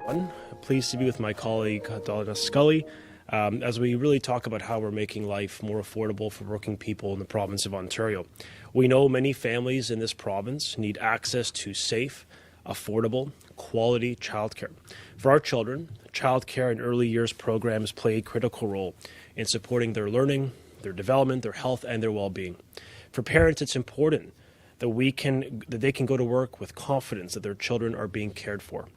I'm pleased to be with my colleague, Donna Skelly, as we really talk about how we're making life more affordable for working people in the province of Ontario. We know many families in this province need access to safe, affordable, quality childcare. For our children, childcare and early years programs play a critical role in supporting their learning, their development, their health, and their well-being. For parents, it's important that they can go to work with confidence that their children are being cared for.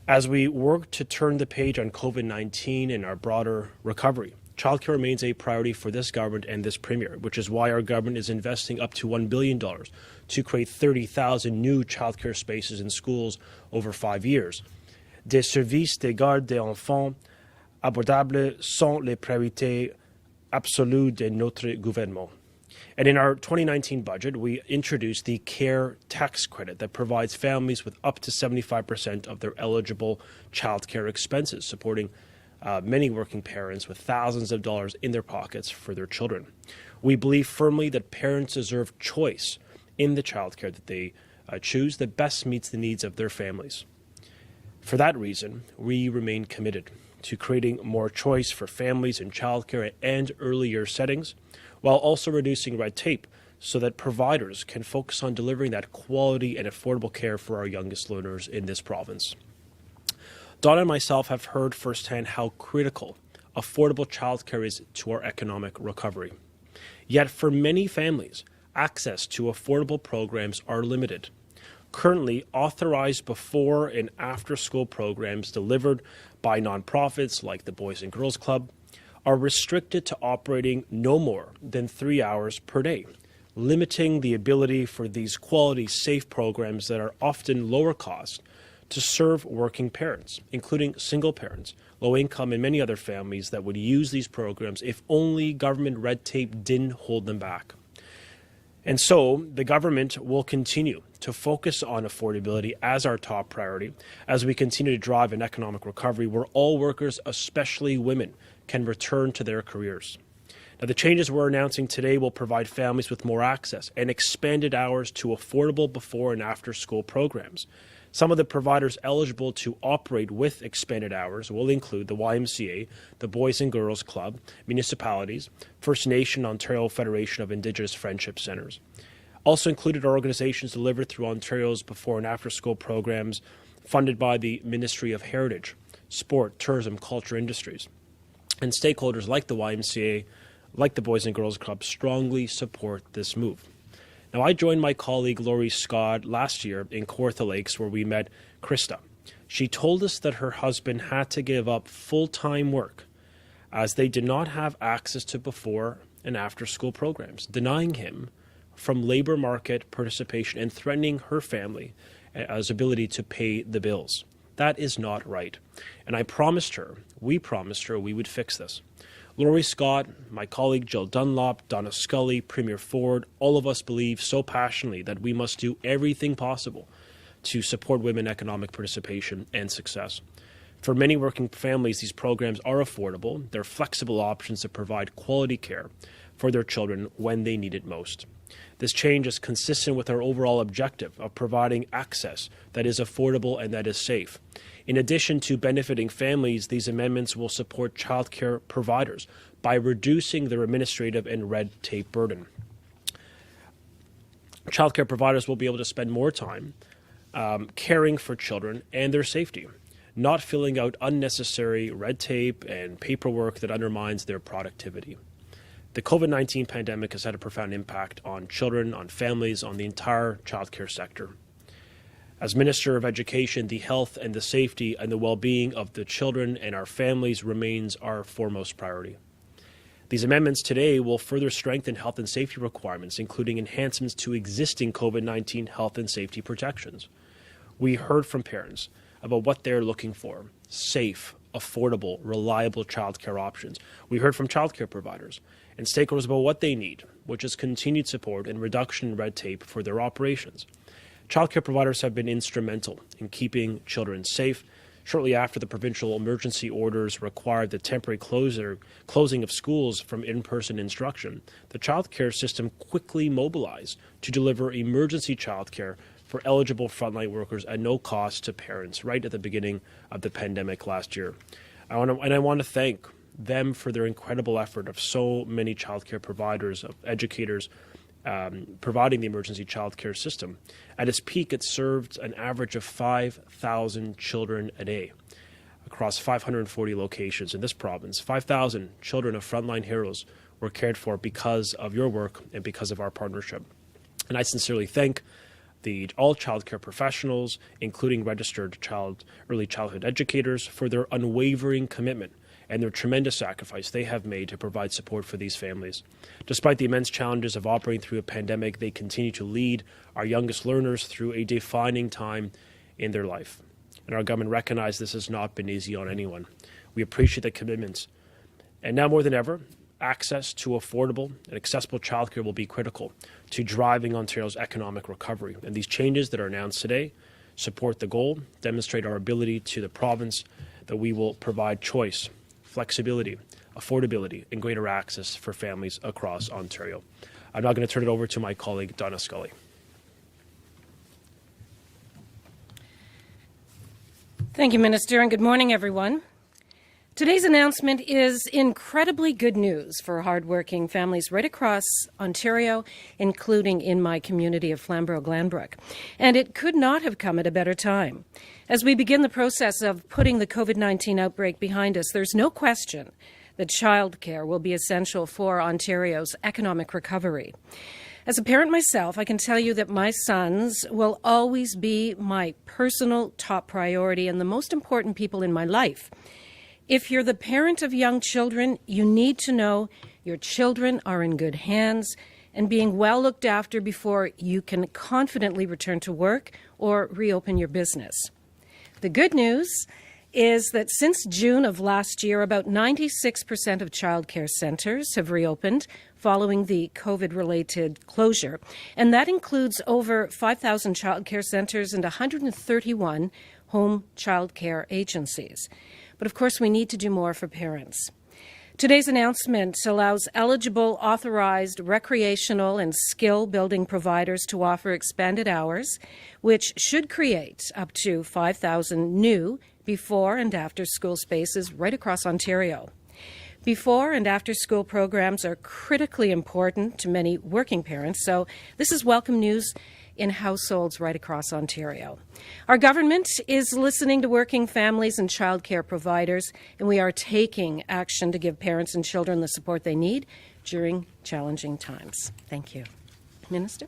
As we work to turn the page on COVID-19 and our broader recovery, childcare remains a priority for this government and this premier, which is why our government is investing up to $1 billion to create 30,000 new childcare spaces in schools over 5 years. Des services de garde des enfants abordables sont les priorités absolues de notre gouvernement. And in our 2019 budget, we introduced the CARE tax credit that provides families with up to 75% of their eligible childcare expenses, supporting many working parents with thousands of dollars in their pockets for their children. We believe firmly that parents deserve choice in the childcare that they choose that best meets the needs of their families. For that reason, we remain committed to creating more choice for families in childcare and early year settings, while also reducing red tape so that providers can focus on delivering that quality and affordable care for our youngest learners in this province. Donna and myself have heard firsthand how critical affordable childcare is to our economic recovery. Yet for many families, access to affordable programs are limited. Currently, authorized before and after school programs delivered by nonprofits like the Boys and Girls Club are restricted to operating no more than 3 hours per day, limiting the ability for these quality, safe programs that are often lower cost to serve working parents, including single parents, low income, and many other families that would use these programs if only government red tape didn't hold them back. And so the government will continue to focus on affordability as our top priority as we continue to drive an economic recovery where all workers, especially women, can return to their careers. Now, the changes we're announcing today will provide families with more access and expanded hours to affordable before and after school programs. Some of the providers eligible to operate with expanded hours will include the YMCA, the Boys and Girls Club, municipalities, First Nation Ontario Federation of Indigenous Friendship Centres. Also included are organizations delivered through Ontario's before and after school programs funded by the Ministry of Heritage, Sport, Tourism, Culture Industries. And stakeholders like the YMCA, like the Boys and Girls Club, strongly support this move. Now, I joined my colleague Laurie Scott last year in Kawartha Lakes where we met Krista. She told us that her husband had to give up full-time work as they did not have access to before and after school programs, denying him from labor market participation and threatening her family as ability to pay the bills. That is not right. And we promised her we would fix this. Laurie Scott, my colleague Jill Dunlop, Donna Skelly, Premier Ford, all of us believe so passionately that we must do everything possible to support women economic participation and success. For many working families, these programs are affordable. They're flexible options that provide quality care for their children when they need it most. This change is consistent with our overall objective of providing access that is affordable and that is safe. In addition to benefiting families, these amendments will support childcare providers by reducing their administrative and red tape burden. Childcare providers will be able to spend more time caring for children and their safety, not filling out unnecessary red tape and paperwork that undermines their productivity. The COVID-19 pandemic has had a profound impact on children, on families, on the entire childcare sector. As Minister of Education, the health and the safety and the well-being of the children and our families remains our foremost priority. These amendments today will further strengthen health and safety requirements, including enhancements to existing COVID-19 health and safety protections. We heard from parents about what they're looking for: safe, affordable, reliable childcare options. We heard from childcare providers and stakeholders about what they need, which is continued support and reduction in red tape for their operations. Childcare providers have been instrumental in keeping children safe. Shortly after the provincial emergency orders required the temporary closing of schools from in-person instruction, the childcare system quickly mobilized to deliver emergency childcare for eligible frontline workers at no cost to parents right at the beginning of the pandemic last year. I want to thank them for their incredible effort of so many childcare providers, of educators, providing the emergency childcare system. At its peak, it served an average of 5,000 children a day across 540 locations in this province. 5,000 children of frontline heroes were cared for because of your work and because of our partnership. And I sincerely thank all childcare professionals, including registered early childhood educators, for their unwavering commitment and their tremendous sacrifice they have made to provide support for these families. Despite the immense challenges of operating through a pandemic, they continue to lead our youngest learners through a defining time in their life. And our government recognizes this has not been easy on anyone. We appreciate the commitments. And now more than ever, access to affordable and accessible childcare will be critical to driving Ontario's economic recovery. And these changes that are announced today support the goal, demonstrate our ability to the province that we will provide choice, flexibility, affordability, and greater access for families across Ontario. I'm now going to turn it over to my colleague, Donna Skelly. Thank you, Minister, and good morning, everyone. Today's announcement is incredibly good news for hardworking families right across Ontario, including in my community of Flamborough-Glanbrook. And it could not have come at a better time. As we begin the process of putting the COVID-19 outbreak behind us, there's no question that childcare will be essential for Ontario's economic recovery. As a parent myself, I can tell you that my sons will always be my personal top priority and the most important people in my life. If you're the parent of young children, you need to know your children are in good hands and being well looked after before you can confidently return to work or reopen your business. The good news is that since June of last year, about 96% of childcare centres have reopened following the COVID-related closure. And that includes over 5,000 childcare centres and 131 home childcare agencies. But of course, we need to do more for parents. Today's announcement allows eligible, authorized, recreational and skill-building providers to offer expanded hours, which should create up to 5,000 new before and after school spaces right across Ontario. Before and after school programs are critically important to many working parents, so this is welcome news in households right across Ontario. Our government is listening to working families and childcare providers, and we are taking action to give parents and children the support they need during challenging times. Thank you. Minister?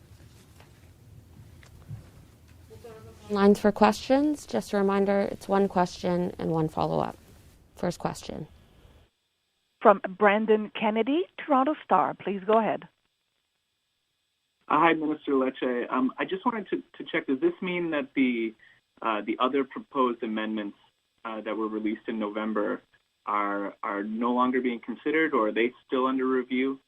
Lines for questions. Just a reminder, it's one question and one follow-up. First question. From Brandon Kennedy, Toronto Star. Please go ahead. Hi, Minister Lecce. I just wanted to check, does this mean that the other proposed amendments that were released in November are no longer being considered, or are they still under review?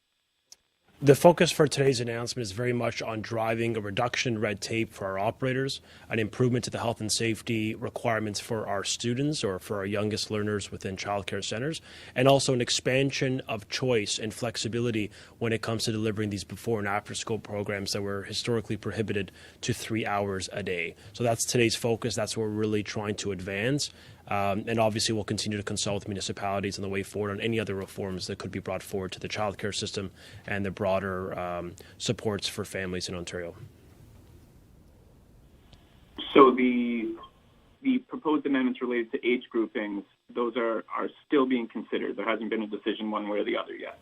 The focus for today's announcement is very much on driving a reduction in red tape for our operators, an improvement to the health and safety requirements for our students or for our youngest learners within childcare centres, and also an expansion of choice and flexibility when it comes to delivering these before and after school programs that were historically prohibited to 3 hours a day. So that's today's focus. That's what we're really trying to advance. And obviously, we'll continue to consult with municipalities on the way forward on any other reforms that could be brought forward to the childcare system and the broader supports for families in Ontario. So the proposed amendments related to age groupings, those are still being considered. There hasn't been a decision one way or the other yet.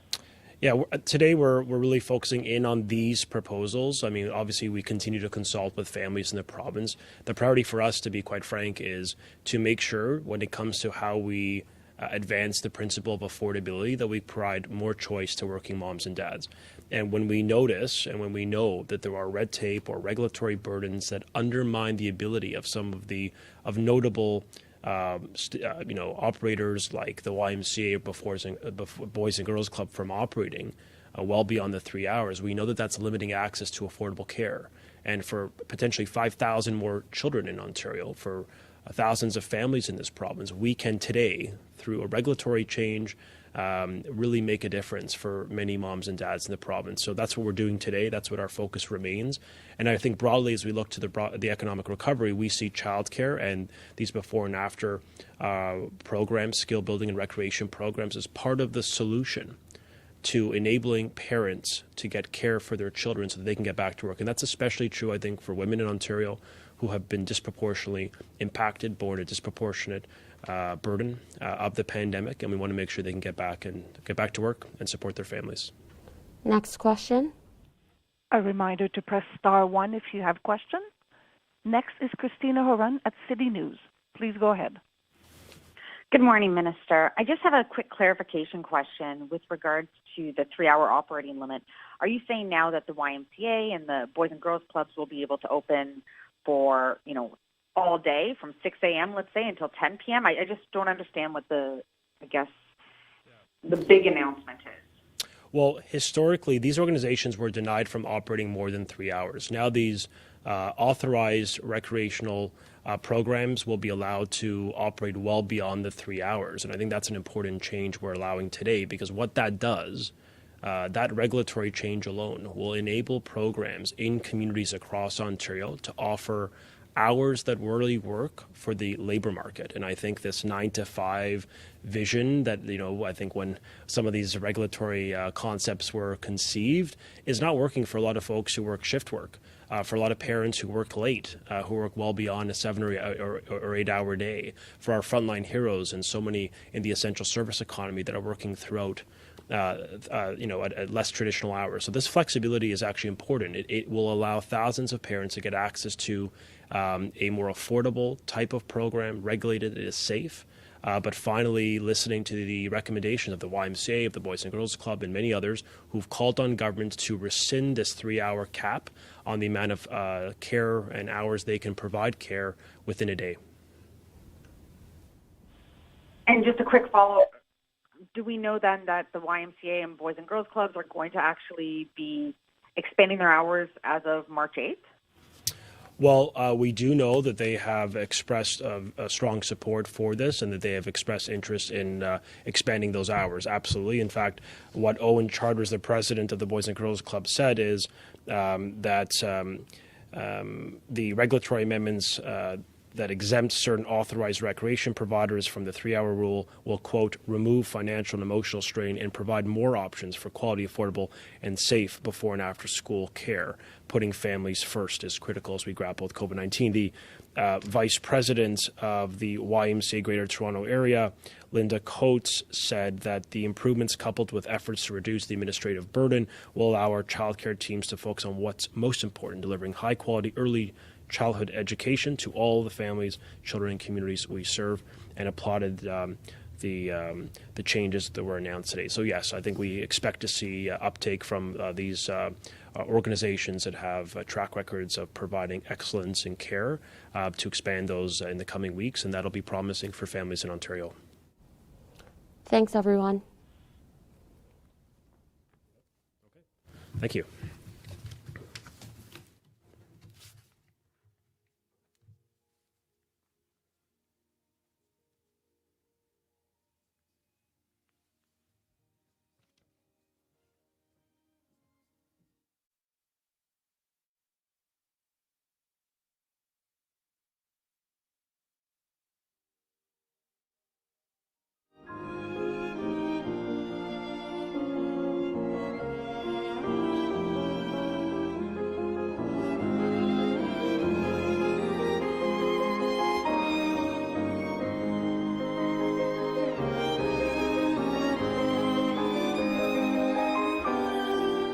Yeah, today we're really focusing in on these proposals. I mean, obviously, we continue to consult with families in the province. The priority for us, to be quite frank, is to make sure when it comes to how we advance the principle of affordability that we provide more choice to working moms and dads. And when we notice and when we know that there are red tape or regulatory burdens that undermine the ability of some of notable operators like the YMCA, Boys and Girls Club, from operating well beyond the 3 hours, we know that that's limiting access to affordable care. And for potentially 5,000 more children in Ontario, for thousands of families in this province, we can today, through a regulatory change, really make a difference for many moms and dads in the province. So that's what we're doing today. That's what our focus remains. And I think broadly, as we look to the economic recovery, we see childcare and these before and after programs, skill building and recreation programs, as part of the solution to enabling parents to get care for their children so that they can get back to work. And that's especially true, I think, for women in Ontario who have been disproportionately impacted, borne a disproportionate burden of the pandemic, and we want to make sure they can get back to work and support their families. Next question. A reminder to press star 1 if you have questions. Next is Christina Horan at City News. Please go ahead. Good morning, Minister. I just have a quick clarification question with regards to the 3-hour operating limit. Are you saying now that the YMCA and the Boys and Girls Clubs will be able to open for, all day from 6 a.m., let's say, until 10 p.m.? I just don't understand what the big announcement is. Well, historically, these organizations were denied from operating more than 3 hours. Now these authorized recreational programs will be allowed to operate well beyond the 3 hours. And I think that's an important change we're allowing today, because what that does, that regulatory change alone will enable programs in communities across Ontario to offer hours that really work for the labor market. And I think this 9 to 5 vision that, I think when some of these regulatory concepts were conceived is not working for a lot of folks who work shift work, for a lot of parents who work late, who work well beyond a 7 or 8 hour day, for our frontline heroes and so many in the essential service economy that are working throughout at less traditional hours. So this flexibility is actually important. It will allow thousands of parents to get access to a more affordable type of program, regulated, it is safe. But finally, listening to the recommendations of the YMCA, of the Boys and Girls Club, and many others who've called on governments to rescind this 3-hour cap on the amount of care and hours they can provide care within a day. And just a quick follow-up. Do we know then that the YMCA and Boys and Girls Clubs are going to actually be expanding their hours as of March 8th? Well, we do know that they have expressed a strong support for this and that they have expressed interest in expanding those hours. Absolutely. In fact, what Owen Charters, the president of the Boys and Girls Club, said is that the regulatory amendments that exempt certain authorized recreation providers from the 3-hour rule will, quote, remove financial and emotional strain and provide more options for quality, affordable, and safe before and after school care. Putting families first is critical as we grapple with COVID-19. The vice president of the YMCA Greater Toronto Area, Linda Coates, said that the improvements coupled with efforts to reduce the administrative burden will allow our childcare teams to focus on what's most important, delivering high-quality early childhood education to all the families, children, and communities we serve, and applauded the changes that were announced today. So yes, I think we expect to see uptake from these organizations that have track records of providing excellence in care to expand those in the coming weeks, and that'll be promising for families in Ontario. Thanks, everyone. Thank you.